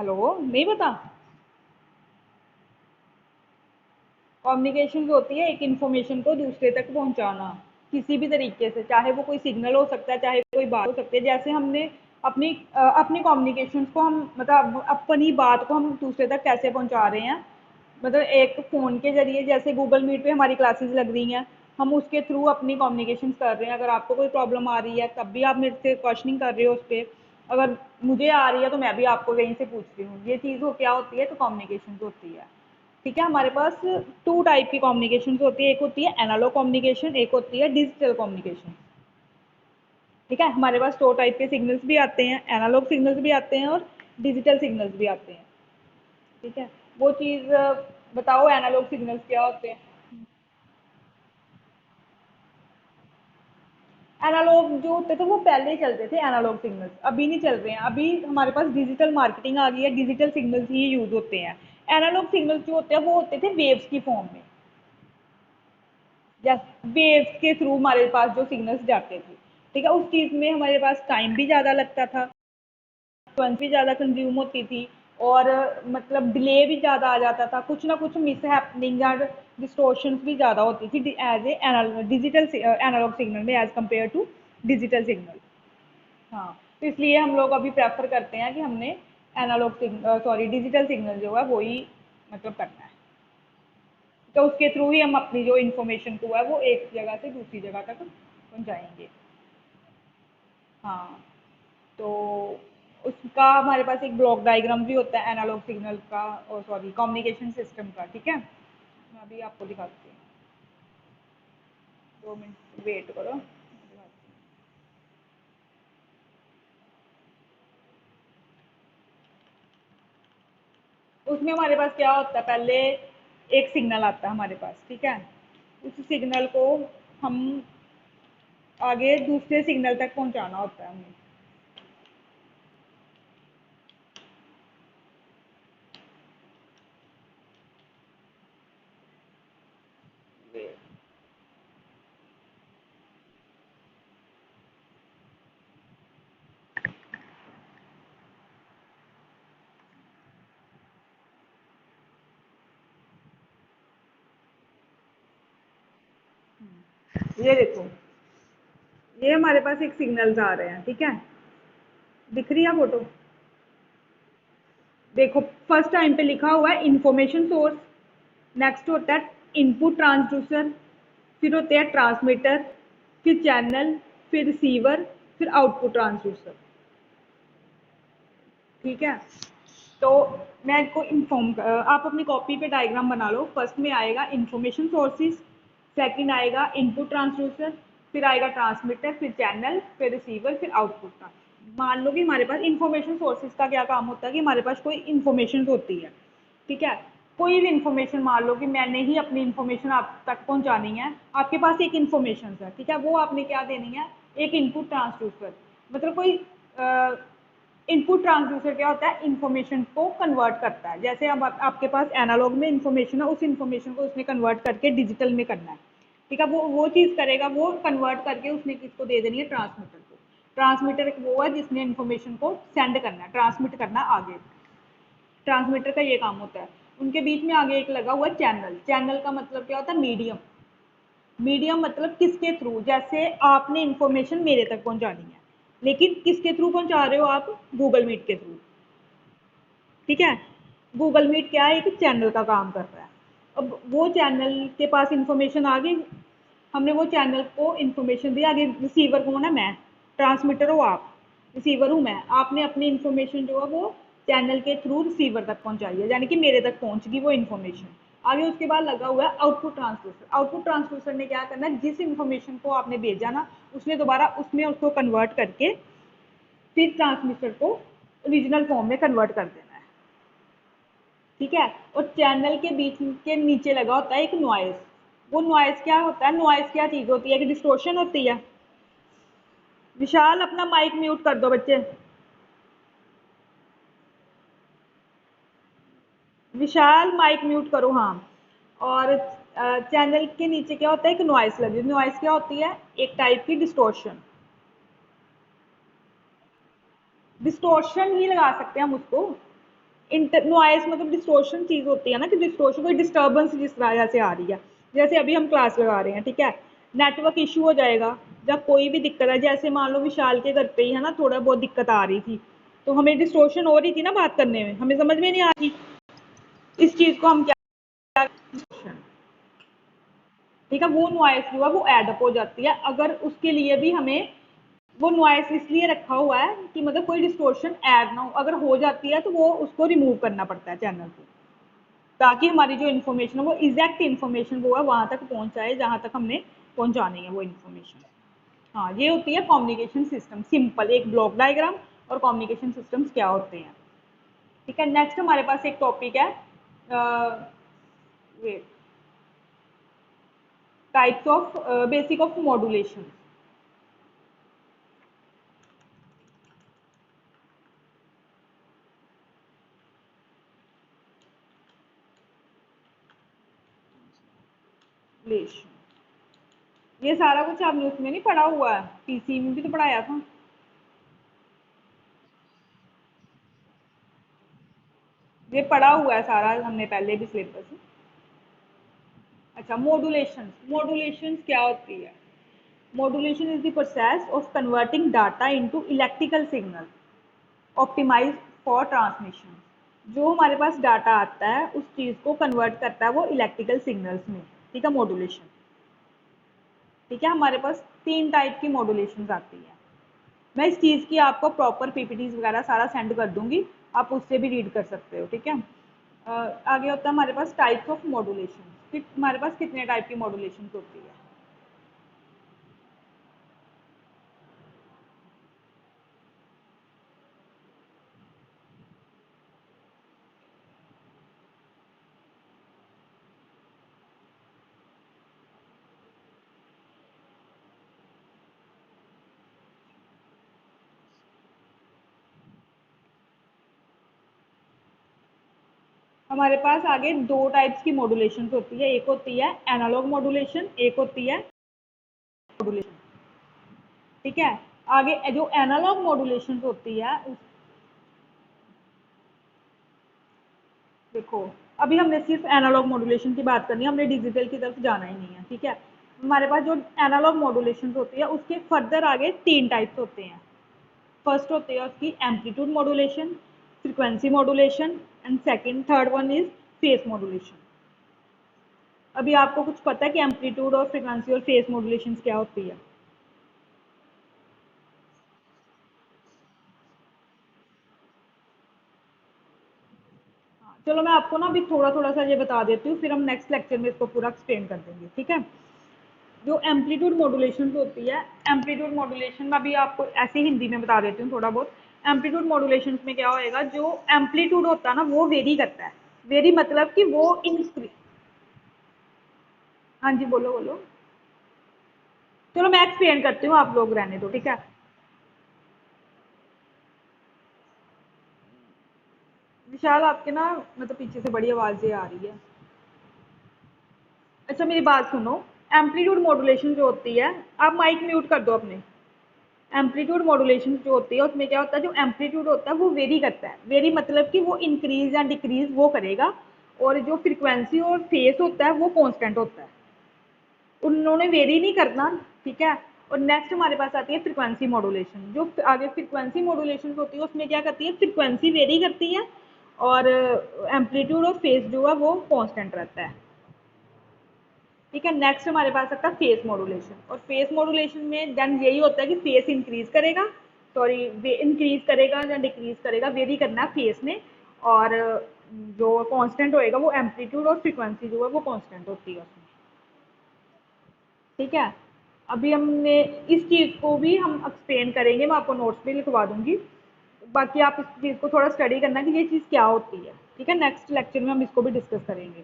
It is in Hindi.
हेलो, नहीं पता। कम्युनिकेशन होती है एक इन्फॉर्मेशन को दूसरे तक पहुंचाना किसी भी तरीके से, चाहे वो कोई सिग्नल हो सकता है, चाहे कोई बात हो सकती है। जैसे हमने अपनी कम्युनिकेशन को हम मतलब अपनी बात को हम दूसरे तक कैसे पहुंचा रहे हैं, मतलब एक फ़ोन के जरिए, जैसे गूगल मीट पे हमारी क्लासेस लग रही हैं, हम उसके थ्रू अपनी कम्युनिकेशन कर रहे हैं। अगर आपको कोई प्रॉब्लम आ रही है तब भी आप मेरे से क्वेश्चनिंग कर रहे हो उस पर, अगर मुझे आ रही है तो मैं भी आपको वहीं से पूछ रही हूँ। ये चीज़ हो क्या होती है, तो कम्युनिकेशन होती है। ठीक है, हमारे पास टू टाइप की कम्युनिकेशन होती है, एक होती है एनालॉग कम्युनिकेशन, एक होती है डिजिटल कम्युनिकेशन। ठीक है, हमारे पास दो टाइप के सिग्नल्स भी आते हैं, एनालॉग सिग्नल्स भी आते हैं और डिजिटल सिग्नल्स भी आते हैं। ठीक है, वो चीज़ बताओ, एनालॉग सिग्नल्स क्या होते हैं। एनालॉग जो होते थे वो पहले ही चलते थे, एनालॉग सिग्नल्स अभी नहीं चल रहे हैं। अभी हमारे पास डिजिटल मार्केटिंग आ गई है, डिजिटल सिग्नल्स ही यूज़ होते हैं। एनालॉग सिग्नल्स जो होते हैं वो होते थे वेव्स की फॉर्म में, या वेव्स के थ्रू हमारे पास जो सिग्नल्स जाते थे। ठीक है, उस चीज़ में हमारे पास टाइम भी ज़्यादा लगता था, फ्रीक्वेंसी भी ज़्यादा कंज्यूम होती थी, और मतलब डिले भी ज़्यादा आ जाता था, कुछ ना कुछ मिस हैपनिंग और डिस्टोर्शंस भी ज़्यादा होती थी as a digital analog signal में as compared to digital signal. हाँ, तो इसलिए हम लोग अभी प्रेफर करते हैं कि हमने analog signal, sorry, digital signal जो है वही मतलब करना है। तो उसके थ्रू ही हम अपनी जो इन्फॉर्मेशन को है वो एक जगह से दूसरी जगह तक पहुँचाएंगे। हाँ, तो उसका हमारे पास एक ब्लॉक डायग्राम भी होता है एनालॉग सिग्नल का, और सॉरी कम्युनिकेशन सिस्टम का। ठीक है, मैं अभी आपको दिखाती हूँ, 2 मिनट वेट करो। उसमें हमारे पास क्या होता है, पहले एक सिग्नल आता है हमारे पास। ठीक है, उस सिग्नल को हम आगे दूसरे सिग्नल तक पहुंचाना होता है हमें। ये देखो, ये हमारे पास एक सिग्नल्स आ रहे हैं। ठीक है, दिख रही है फोटो। देखो, फर्स्ट टाइम पे लिखा हुआ है इंफॉर्मेशन सोर्स, नेक्स्ट होता है इनपुट ट्रांसड्यूसर, फिर होते हैं ट्रांसमीटर, फिर चैनल, फिर रिसीवर, फिर आउटपुट ट्रांसड्यूसर। ठीक है, तो मैं इनको आप अपनी कॉपी पे डायग्राम बना लो। फर्स्ट में आएगा इंफॉर्मेशन सोर्सेज, सेकंड आएगा इनपुट ट्रांसड्यूसर, फिर आएगा ट्रांसमीटर, फिर चैनल, फिर रिसीवर, फिर आउटपुट का। मान लो कि हमारे पास इंफॉर्मेशन सोर्सेज का क्या काम होता है कि हमारे पास कोई इंफॉर्मेशन होती है। ठीक है, कोई भी इंफॉर्मेशन, मान लो कि मैंने ही अपनी इंफॉर्मेशन आप तक पहुंचानी है, आपके पास एक इंफॉर्मेशन है। ठीक है, वो आपने क्या देनी है, एक इनपुट ट्रांसड्यूसर, मतलब कोई इनपुट ट्रांसड्यूसर क्या होता है, इन्फॉर्मेशन को कन्वर्ट करता है। जैसे अब आपके पास एनालॉग में इन्फॉर्मेशन है, उस इन्फॉर्मेशन को उसने कन्वर्ट करके डिजिटल में करना है। ठीक है, वो चीज़ करेगा, वो कन्वर्ट करके उसने किसको दे देनी है, ट्रांसमीटर को। ट्रांसमीटर वो है जिसने इन्फॉर्मेशन को सेंड करना है, ट्रांसमिट करना आगे। ट्रांसमीटर का ये काम होता है। उनके बीच में आगे एक लगा हुआ है चैनल। चैनल का मतलब क्या होता है, मीडियम। मीडियम मतलब किसके थ्रू, जैसे आपने इंफॉर्मेशन मेरे तक पहुंचानी है, लेकिन किसके थ्रू पहुंचा रहे हो आप, गूगल मीट के थ्रू। ठीक है, गूगल मीट क्या है, एक चैनल का काम कर रहा है। अब वो चैनल के पास इंफॉर्मेशन आ गई, हमने वो चैनल को इंफॉर्मेशन दी, आगे रिसीवर कौन है, मैं। ट्रांसमीटर हो आप, रिसीवर हूँ मैं। आपने अपनी इंफॉर्मेशन जो है वो चैनल के थ्रू रिसीवर तक पहुंचाई है, यानी कि मेरे तक पहुंच गई वो इन्फॉर्मेशन। आगे उसके बाद लगा हुआ है आउटपुट ट्रांसड्यूसर। आउटपुट ट्रांसड्यूसर ने क्या करना है, जिस इन्फॉर्मेशन को आपने भेजा ना, उसने दोबारा उसमें उसको कन्वर्ट करके फिर ट्रांसमीटर को ओरिजिनल फॉर्म में कन्वर्ट कर देना है। ठीक है, और चैनल के बीच के नीचे लगा होता है एक नॉइस। वो नॉइस क्या होता है, नॉइस क्या चीज़ होती है, कि डिस्टोर्शन होती है। विशाल, अपना माइक म्यूट कर दो बच्चे। विशाल, माइक म्यूट करो, हाँ। और चैनल के नीचे क्या होता है, एक नॉइस लगी। नॉइस क्या होती है, एक टाइप की डिस्टोर्शन। डिस्टोर्शन ही लगा सकते हैं हम उसको। नॉइस मतलब डिस्टोर्शन चीज़ होती है ना, कि डिस्टोर्शन कोई डिस्टर्बेंस जिस तरह से आ रही है, जैसे अभी हम क्लास लगा रहे हैं, ठीक है, नेटवर्क इशू हो जाएगा जब कोई भी दिक्कत है, जैसे मान लो विशाल के घर पे ही है ना, थोड़ा बहुत दिक्कत आ रही थी, तो हमें डिस्टोर्शन हो रही थी ना बात करने में, हमें समझ में नहीं आ रही, इस चीज़ को हम क्या, ठीक है, वो नॉइस जो है वो एडअप हो जाती है, अगर उसके लिए भी हमें वो नॉइस इसलिए रखा हुआ है कि मतलब कोई डिस्टोर्शन ऐड ना हो, अगर हो जाती है तो वो उसको रिमूव करना पड़ता है चैनल को, ताकि हमारी जो इन्फॉर्मेशन है वो एग्जैक्ट इन्फॉर्मेशन वो है वहाँ तक पहुँचाए जहाँ तक हमने पहुँचानी है वो इन्फॉर्मेशन। हाँ, ये होती है कम्युनिकेशन सिस्टम, सिंपल एक ब्लॉक डायग्राम और कम्युनिकेशन सिस्टम्स क्या होते हैं। ठीक है, नेक्स्ट हमारे पास एक टॉपिक है what types of basic of modulation. ये सारा कुछ आपने उसमें नहीं पढ़ा हुआ है, पीसी में भी तो पढ़ाया था। ये पढ़ा हुआ है सारा हमने पहले भी सिलेबस में। अच्छा, मॉड्यूलेशन, मॉड्यूलेशन क्या होती है? Modulation is the process of converting data into electrical signal optimize for transmission. जो हमारे पास डाटा आता है उस चीज़ को कन्वर्ट करता है वो इलेक्ट्रिकल सिग्नल्स में, ठीक है, मॉड्यूलेशन। ठीक है, हमारे पास 3 टाइप की मॉड्यूलेशन आती है। मैं इस चीज़ की आपको प्रॉपर पीपीटीज वगैरह सारा सेंड कर दूंगी, आप उससे भी रीड कर सकते हो, ठीक है। आगे होता है हमारे पास टाइप्स ऑफ मॉड्यूलेशन, हमारे पास कितने टाइप की मॉड्यूलेशन होती है। हमारे पास आगे 2 टाइप्स की मॉड्यूलेशन होती है, एक होती है एनालॉग मॉड्यूलेशन, एक होती है मॉड्यूलेशन। ठीक है, आगे जो एनालॉग मॉड्यूलेशन होती है देखो, अभी हमने सिर्फ एनालॉग मॉड्यूलेशन की बात करनी है, हमने डिजिटल की तरफ जाना ही नहीं है, ठीक है। हमारे पास जो एनालॉग मॉड्यूलेशन होती है उसके फर्दर आगे 3 टाइप्स होते हैं। फर्स्ट होती है उसकी amplitude modulation, frequency modulation and second third one is face modulation. अभी आपको कुछ पता है कि एम्पलीट्यूड और फ्रीक्वेंसी और फेस मॉड्यूलेशन क्या होती है? चलो मैं आपको ना अभी थोड़ा थोड़ा सा ये बता देती हूँ, फिर हम नेक्स्ट लेक्चर में इसको पूरा एक्सप्लेन कर देंगे, ठीक है। जो एम्पलीट्यूड मॉड्यूलेशन होती है, एम्पलीट्यूड मॉड्यूलेशन में अभी आपको ऐसे हिंदी में बता देती हूँ थोड़ा बहुत। एम्पलीट्यूड मॉड्यूलेशन में क्या होएगा, जो एम्पलीट्यूड होता है ना वो वेरी करता है, वेरी मतलब कि वो इंक्रीज। हाँ जी, बोलो बोलो। चलो मैं एक्सप्लेन करती हूँ, आप लोग रहने दो, ठीक है। विशाल आपके ना मतलब पीछे से बड़ी आवाज़ें आ रही है। अच्छा मेरी बात सुनो, एम्पलीट्यूड मॉड्यूलेशन जो होती है, आप माइक म्यूट कर दो अपने। एम्पलीट्यूड मॉड्यूलेशन जो होती है उसमें क्या होता है, जो एम्पलीट्यूड होता है वो वेरी करता है, वेरी मतलब कि वो इंक्रीज या डिक्रीज वो करेगा, और जो फ्रीक्वेंसी और फेस होता है वो कांस्टेंट होता है, उन्होंने वेरी नहीं करना, ठीक है। और नेक्स्ट हमारे पास आती है फ्रीक्वेंसी मॉड्यूलेशन। जो आगे फ्रीक्वेंसी मॉड्यूलेशन होती है उसमें क्या करती है, फ्रीक्वेंसी वेरी करती है और एम्पलीट्यूड और फेस जो है वो कांस्टेंट रहता है, ठीक है। नेक्स्ट हमारे पास आता है फेस मॉड्यूलेशन, और फेस मॉड्यूलेशन में देन यही होता है कि फेस इंक्रीज करेगा, सॉरी इंक्रीज करेगा या डिक्रीज करेगा, वेरी करना है फेस ने, और जो कांस्टेंट होएगा वो एम्पलीट्यूड और फ्रीक्वेंसी जो है वो कांस्टेंट होती है उसमें, ठीक है। अभी हमने इस चीज़ को भी हम एक्सप्लेन करेंगे, मैं आपको नोट्स भी लिखवा दूंगी, बाकी आप इस चीज़ को थोड़ा स्टडी करना कि ये चीज़ क्या होती है, ठीक है। नेक्स्ट लेक्चर में हम इसको भी डिस्कस करेंगे।